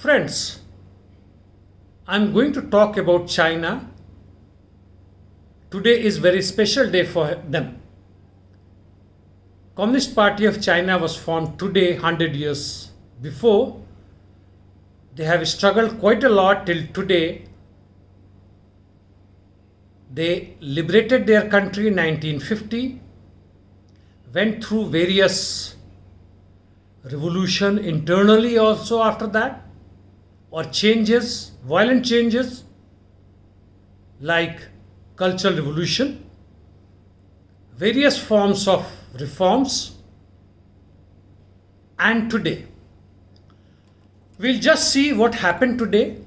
Friends, I'm going to talk about China. Today is very special day for them. Communist Party of China was formed today 100 years before. They have struggled quite a lot till today. They liberated their country in 1950, went through various revolution internally also after that, or changes, violent changes like cultural revolution, various forms of reforms, and today. We'll just see what happened today.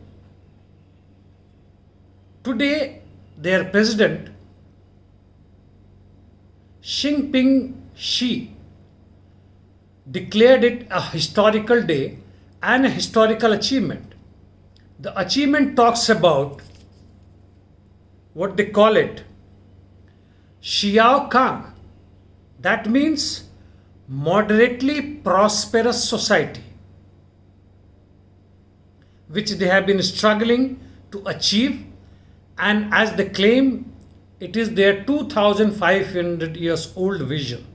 Today, their president, Jinping Xi, declared it a historical day and a historical achievement. The achievement talks about what they call it Xiao Kang. That means moderately prosperous society, which they have been struggling to achieve, and as they claim, it is their 2500 years old vision.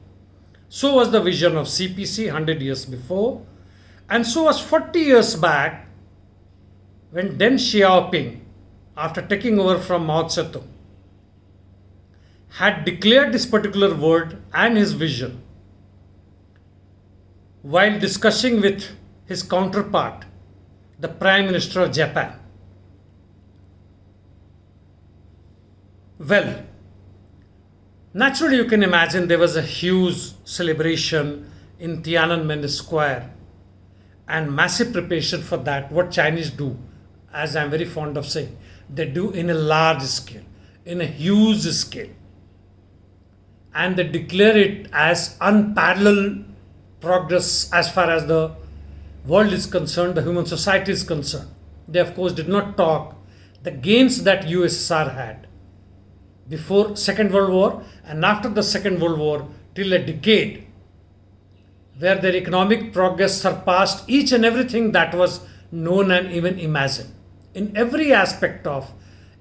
So was the vision of CPC 100 years before, and so was 40 years back when Deng Xiaoping, after taking over from Mao Zedong, had declared this particular word and his vision while discussing with his counterpart, the Prime Minister of Japan. Well, naturally you can imagine there was a huge celebration in Tiananmen Square and massive preparation for that. What Chinese do, as I'm very fond of saying, they do in a large scale, in a huge scale. And they declare it as unparalleled progress as far as the world is concerned, the human society is concerned. They of course did not talk the gains that USSR had before Second World War and after the Second World War till a decade, where their economic progress surpassed each and everything that was known and even imagined. In every aspect of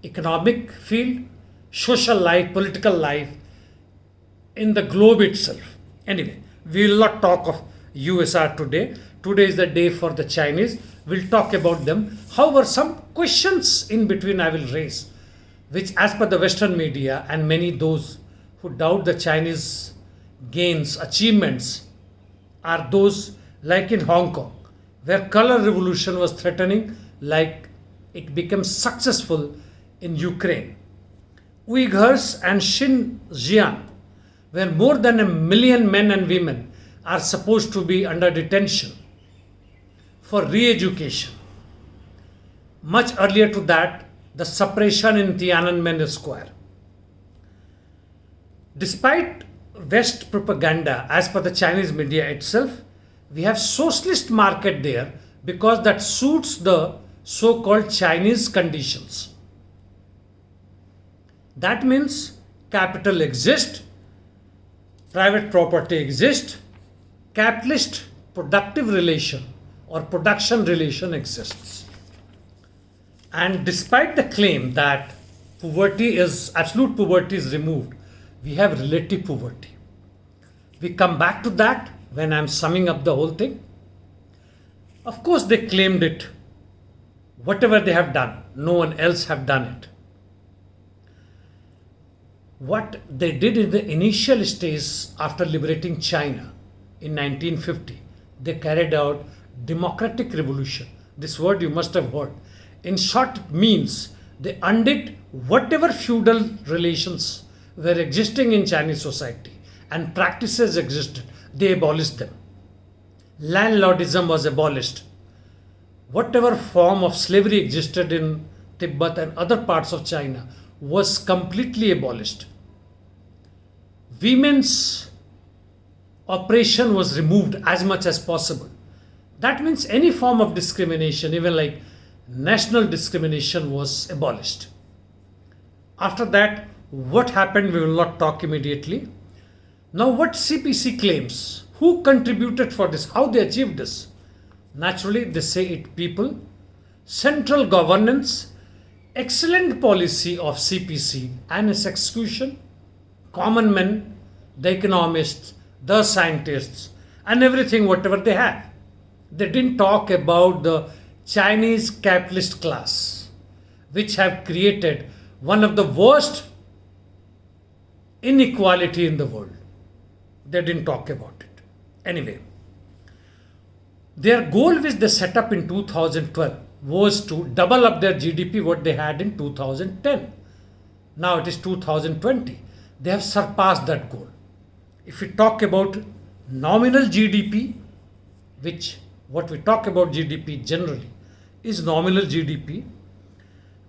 economic field, social life, political life, in the globe itself. Anyway, we will not talk of USSR today. Today is the day for the Chinese. We'll talk about them. However, some questions in between I will raise, which as per the Western media and many those who doubt the Chinese gains, achievements, are those like in Hong Kong, where color revolution was threatening, like it became successful in Ukraine. Uyghurs and Xinjiang, where more than 1 million men and women are supposed to be under detention for re-education. Much earlier to that, the suppression in Tiananmen Square. Despite West propaganda, as per the Chinese media itself, we have socialist market there because that suits the so-called Chinese conditions. That means capital exists, private property exists, capitalist productive relation or production relation exists. And despite the claim that absolute poverty is removed, we have relative poverty. We come back to that when I'm summing up the whole thing. Of course, they claimed it. Whatever they have done, no one else have done it. What they did in the initial stage after liberating China in 1950, they carried out democratic revolution. This word you must have heard. In short, it means they undid whatever feudal relations were existing in Chinese society and practices existed. They abolished them. Landlordism was abolished. Whatever form of slavery existed in Tibet and other parts of China was completely abolished. Women's oppression was removed as much as possible. That means any form of discrimination, even like national discrimination, was abolished. After that, what happened, we will not talk immediately. Now, what CPC claims, who contributed for this, how they achieved this, Naturally, they say it people, central governance, excellent policy of CPC and its execution, common men, the economists, the scientists, and everything, whatever they have. They didn't talk about the Chinese capitalist class, which have created one of the worst inequality in the world. They didn't talk about it. Anyway, their goal which they set up in 2012 was to double up their GDP what they had in 2010. Now it is 2020. They have surpassed that goal. If we talk about nominal GDP, which what we talk about GDP generally is nominal GDP,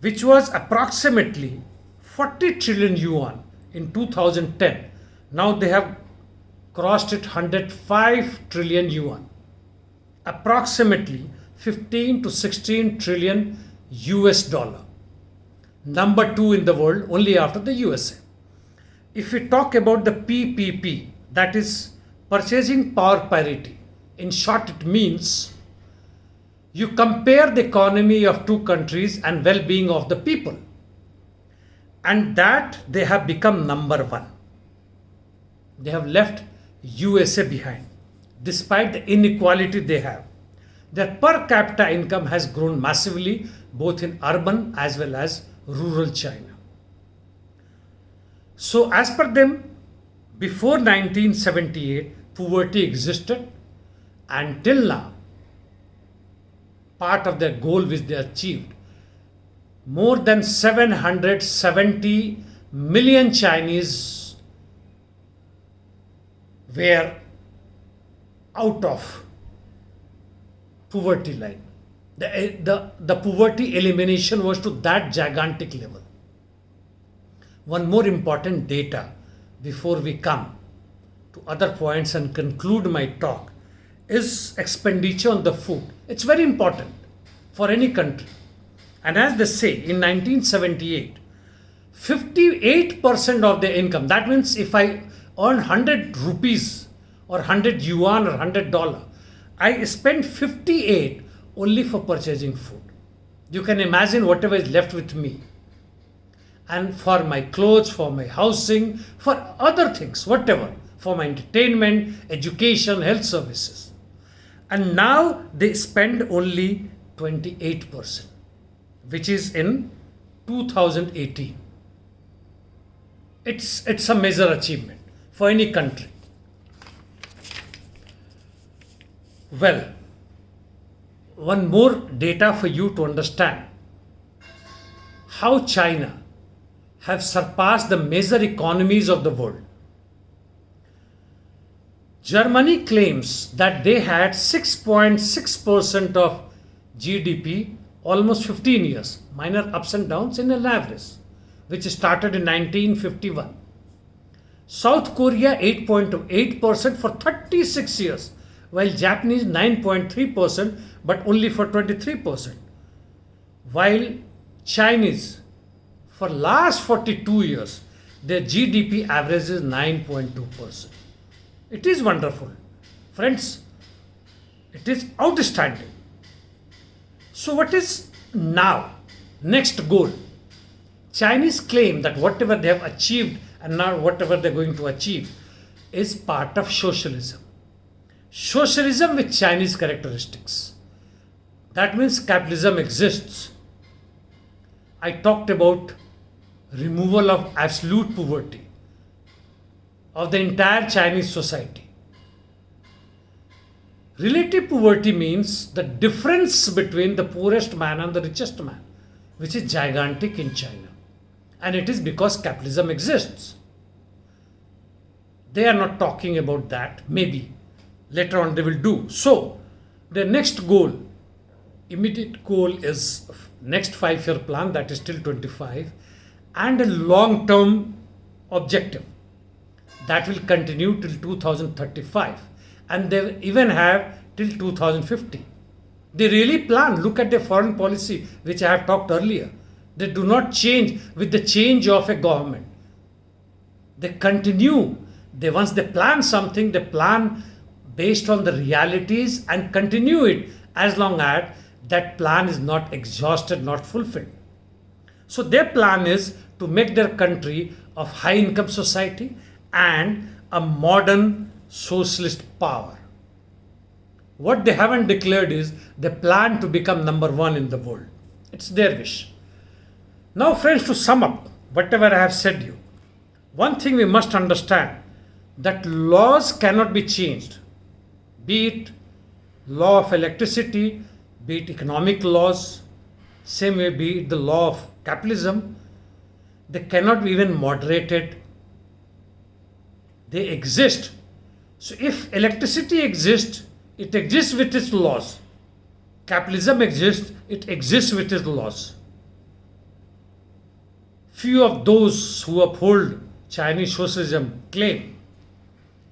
which was approximately 40 trillion yuan in 2010. Now they have crossed it 105 trillion yuan, approximately 15 to 16 trillion US dollar. Number 2 in the world only after the USA. If we talk about the PPP, that is purchasing power parity, in short it means you compare the economy of two countries and well-being of the people, and that they have become number 1. They have left USA behind despite the inequality they have. Their per capita income has grown massively both in urban as well as rural China. So as per them, before 1978 poverty existed, and till now part of their goal which they achieved, more than 770 million Chinese were out of poverty line. The poverty elimination was to that gigantic level. One more important data before we come to other points and conclude my talk is expenditure on the food. It's very important for any country. And as they say, in 1978, 58% of their income, that means if I earn 100 rupees or 100 yuan or $100, I spend 58 only for purchasing food. You can imagine whatever is left with me. And for my clothes, for my housing, for other things, whatever, for my entertainment, education, health services. And now they spend only 28%, which is in 2018. It's a major achievement for any country. Well, one more data for you to understand how China have surpassed the major economies of the world. Germany claims that they had 6.6% of GDP almost 15 years, minor ups and downs in an average, which started in 1951. South Korea 8.8% for 36 years, while Japanese 9.3% but only for 23%. While Chinese for last 42 years their GDP average is 9.2%. It is wonderful. Friends, it is outstanding. So what is now next goal? Chinese claim that whatever they have achieved and now whatever they're going to achieve is part of socialism. Socialism with Chinese characteristics. That means capitalism exists. I talked about removal of absolute poverty of the entire Chinese society. Relative poverty means the difference between the poorest man and the richest man, which is gigantic in China. And it is because capitalism exists. They are not talking about that. Maybe later on they will do. So, the next goal, immediate goal is next 5-year plan, that is till 25, and a long-term objective that will continue till 2035, and they even have till 2050. They really plan. Look at their foreign policy, which I have talked earlier. They do not change with the change of a government. They continue. Once they plan something, they plan based on the realities and continue it as long as that plan is not exhausted, not fulfilled. So their plan is to make their country of high income society and a modern socialist power. What they haven't declared is they plan to become number one in the world. It's their wish. Now, friends, to sum up whatever I have said you, one thing we must understand that laws cannot be changed, be it law of electricity, be it economic laws, same way be it the law of capitalism, they cannot be even moderated. They exist. So if electricity exists, it exists with its laws. Capitalism exists, it exists with its laws. Few of those who uphold Chinese socialism claim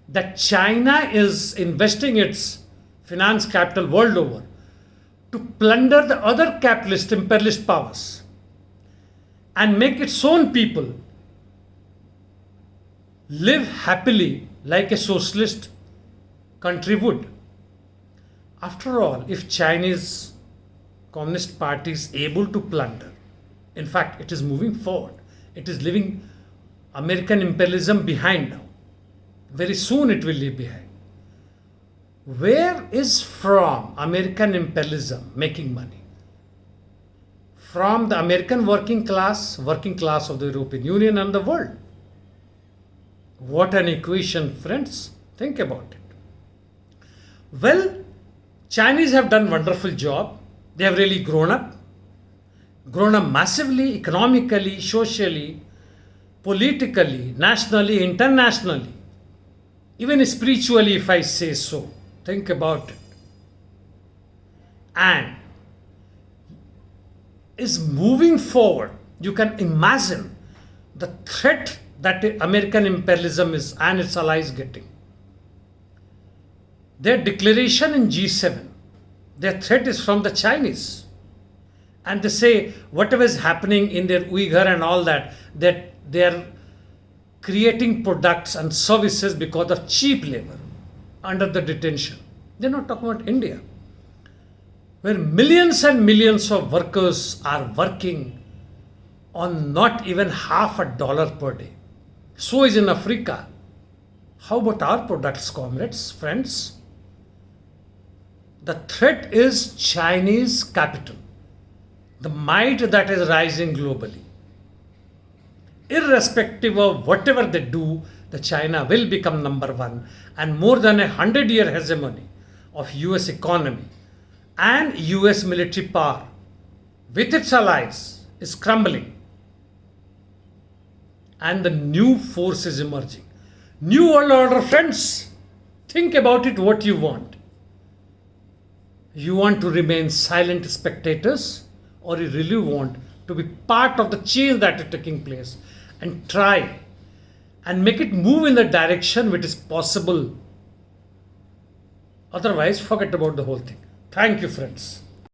that China is investing its finance capital world over to plunder the other capitalist imperialist powers and make its own people live happily like a socialist country would. After all, if Chinese Communist Party is able to plunder, in fact, it is moving forward. It is leaving American imperialism behind now. Very soon it will leave behind. Where is from American imperialism making money? From the American working class of the European Union and the world. What an equation, friends. Think about it. Well, Chinese have done wonderful job. They have really grown up massively, economically, socially, politically, nationally, internationally, even spiritually, if I say so. Think about it. And is moving forward. You can imagine the threat that American imperialism is and its allies getting. Their declaration in G7, their threat is from the Chinese. And they say whatever is happening in their Uyghur and all that they are creating products and services because of cheap labor under the detention. They're not talking about India, where millions and millions of workers are working on not even $50 per day. So is in Africa. How about our products, comrades, friends? The threat is Chinese capital, the might that is rising globally. Irrespective of whatever they do, the China will become number one, and more than 100-year hegemony of US economy and US military power with its allies is crumbling. And the new force is emerging. New world order, friends. Think about it what you want. You want to remain silent spectators, or you really want to be part of the change that is taking place and try and make it move in the direction which is possible. Otherwise, forget about the whole thing. Thank you, friends.